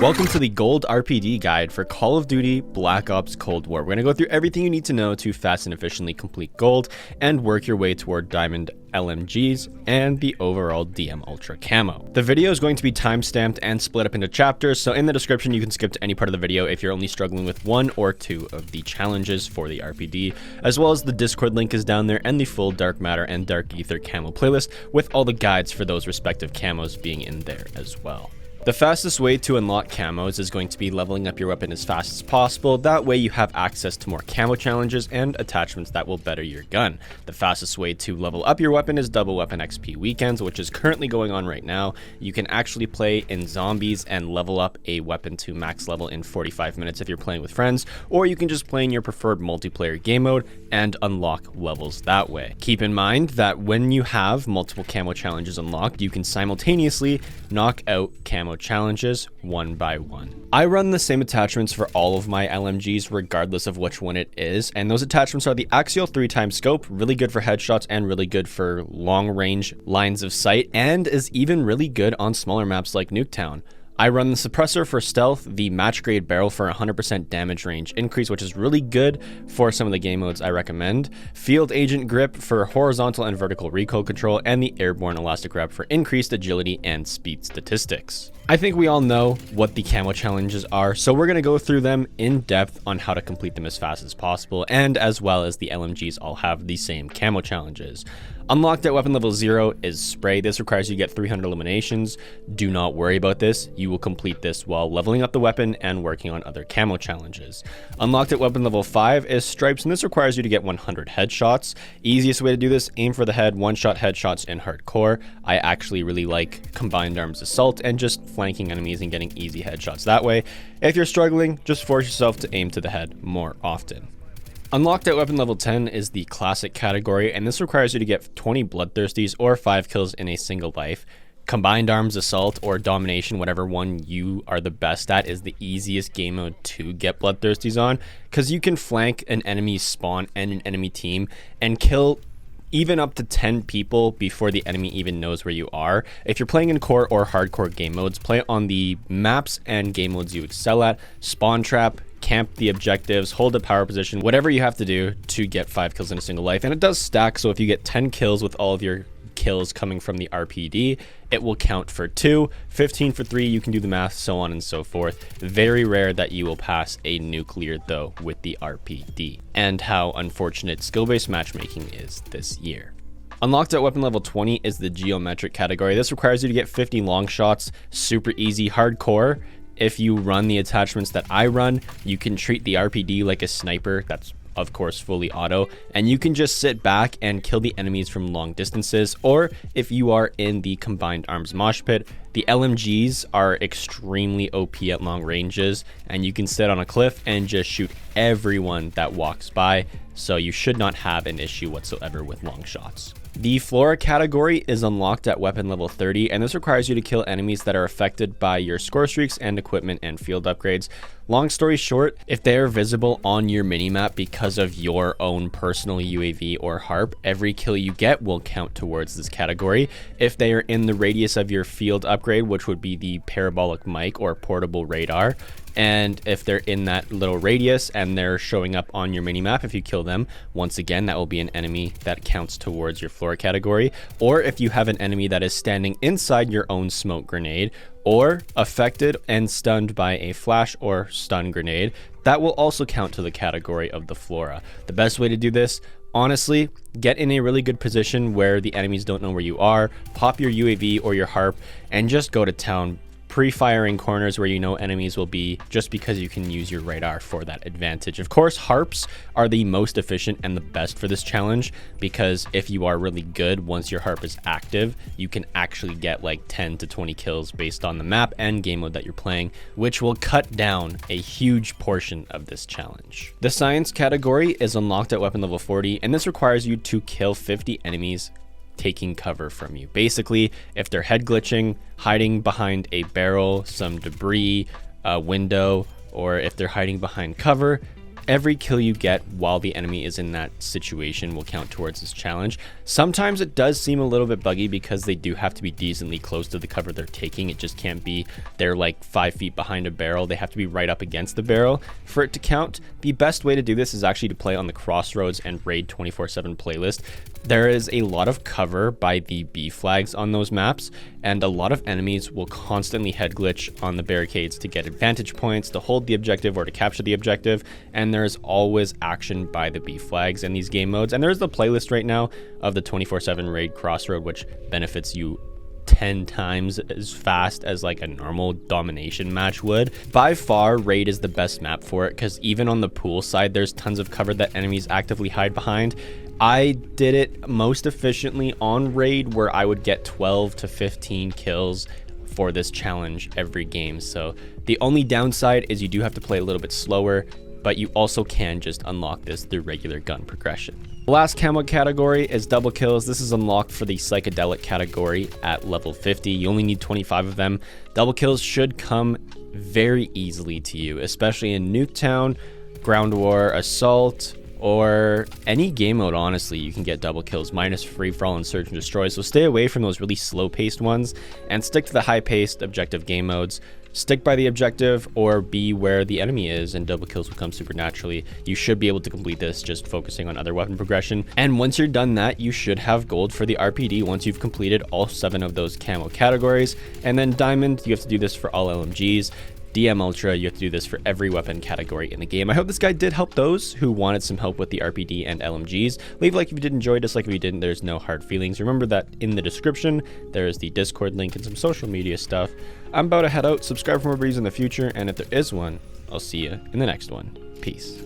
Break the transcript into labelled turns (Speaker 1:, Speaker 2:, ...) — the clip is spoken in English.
Speaker 1: Welcome to the Gold RPD guide for Call of Duty Black Ops Cold War. We're going to go through everything you need to know to fast and efficiently complete gold and work your way toward diamond LMGs and the overall DM Ultra Camo. The video is going to be timestamped and split up into chapters, so in the description you can skip to any part of the video if you're only struggling with one or two of the challenges for the RPD, as well as the Discord link is down there and the full Dark Matter and Dark Ether Camo playlist with all the guides for those respective camos being in there as well. The fastest way to unlock camos is going to be leveling up your weapon as fast as possible. That way you have access to more camo challenges and attachments that will better your gun. The fastest way to level up your weapon is double weapon XP weekends, which is currently going on right now. You can actually play in zombies and level up a weapon to max level in 45 minutes if you're playing with friends, or you can just play in your preferred multiplayer game mode and unlock levels that way. Keep in mind that when you have multiple camo challenges unlocked, you can simultaneously knock out camo challenges one by one. I run the same attachments for all of my LMGs regardless of which one it is, and those attachments are the Axial 3x scope, really good for headshots and really good for long range lines of sight, and is even really good on smaller maps like Nuketown. I run the suppressor for stealth, the match grade barrel for 100% damage range increase, which is really good for some of the game modes I recommend, field agent grip for horizontal and vertical recoil control, and the airborne elastic wrap for increased agility and speed statistics. I think we all know what the camo challenges are, so we're going to go through them in depth on how to complete them as fast as possible, and as well as the LMGs all have the same camo challenges. Unlocked at weapon level 0 is spray. This requires you to get 300 eliminations. Do not worry about this. You will complete this while leveling up the weapon and working on other camo challenges. Unlocked at weapon level 5 is stripes, and this requires you to get 100 headshots. Easiest way to do this, aim for the head, one-shot headshots in hardcore. I actually really like combined arms assault and just flanking enemies and getting easy headshots that way. If you're struggling, just force yourself to aim to the head more often. Unlocked at weapon level 10 is the classic category, and this requires you to get 20 Bloodthirsties or 5 kills in a single life. Combined arms assault or domination, whatever one you are the best at, is the easiest game mode to get Bloodthirsties on, because you can flank an enemy spawn and an enemy team and kill even up to 10 people before the enemy even knows where you are. If you're playing in core or hardcore game modes, play on the maps and game modes you excel at. Spawn trap, camp the objectives, hold a power position, whatever you have to do to get 5 kills in a single life. And it does stack, so if you get 10 kills with all of your kills coming from the RPD, it will count for 2, 15 for 3, you can do the math, so on and so forth. Very rare that you will pass a nuclear though with the RPD, and how unfortunate skill-based matchmaking is this year. Unlocked at weapon level 20 is the geometric category. This requires you to get 50 long shots, super easy, hardcore. If you run the attachments that I run, you can treat the RPD like a sniper. That's of course fully auto, and you can just sit back and kill the enemies from long distances. Or if you are in the combined arms mosh pit, the LMGs are extremely OP at long ranges, and you can sit on a cliff and just shoot everyone that walks by, so you should not have an issue whatsoever with long shots. The Flora category is unlocked at weapon level 30, and this requires you to kill enemies that are affected by your Scorestreaks and equipment and field upgrades. Long story short, if they are visible on your minimap because of your own personal UAV or HARP, every kill you get will count towards this category. If they are in the radius of your field upgrade, which would be the parabolic mic or portable radar, and if they're in that little radius and they're showing up on your minimap, if you kill them, once again, that will be an enemy that counts towards your Flora category. Or if you have an enemy that is standing inside your own smoke grenade, or affected and stunned by a flash or stun grenade, that will also count to the category of the Flora. The best way to do this, honestly, get in a really good position where the enemies don't know where you are, pop your UAV or your HARP, and just go to town, pre-firing corners where you know enemies will be, just because you can use your radar for that advantage. Of course, HARPs are the most efficient and the best for this challenge, because if you are really good, once your HARP is active, you can actually get like 10 to 20 kills based on the map and game mode that you're playing, which will cut down a huge portion of this challenge. The science category is unlocked at weapon level 40, and this requires you to kill 50 enemies taking cover from you. Basically, if they're head glitching, hiding behind a barrel, some debris, a window, or if they're hiding behind cover, every kill you get while the enemy is in that situation will count towards this challenge. Sometimes it does seem a little bit buggy because they do have to be decently close to the cover they're taking. It just can't be they're like 5 feet behind a barrel. They have to be right up against the barrel for it to count. The best way to do this is actually to play on the Crossroads and Raid 24/7 playlist. There is a lot of cover by the B flags on those maps, and a lot of enemies will constantly head glitch on the barricades to get advantage points, to hold the objective or to capture the objective, and there's always action by the B flags in these game modes. And there's the playlist right now of the 24/7 Raid Crossroad, which benefits you 10 times as fast as like a normal domination match would. By far, Raid is the best map for it because even on the pool side, there's tons of cover that enemies actively hide behind. I did it most efficiently on Raid where I would get 12 to 15 kills for this challenge every game. So the only downside is you do have to play a little bit slower, but you also can just unlock this through regular gun progression. The last camo category is double kills. This is unlocked for the psychedelic category at level 50. You only need 25 of them. Double kills should come very easily to you, especially in Nuketown, Ground War, Assault, or any game mode. Honestly, you can get double kills minus free for all and search and destroy. So stay away from those really slow paced ones and stick to the high paced objective game modes. Stick by the objective or be where the enemy is and double kills will come super naturally. You should be able to complete this just focusing on other weapon progression. And once you're done that, you should have gold for the RPD once you've completed all 7 of those camo categories. And then diamond, you have to do this for all LMGs. DM Ultra, you have to do this for every weapon category in the game. I hope this guide did help those who wanted some help with the RPD and LMGs. Leave a like if you did enjoy, dislike if you didn't. There's no hard feelings. Remember that in the description, there is the Discord link and some social media stuff. I'm about to head out. Subscribe for more videos in the future, and if there is one, I'll see you in the next one. Peace.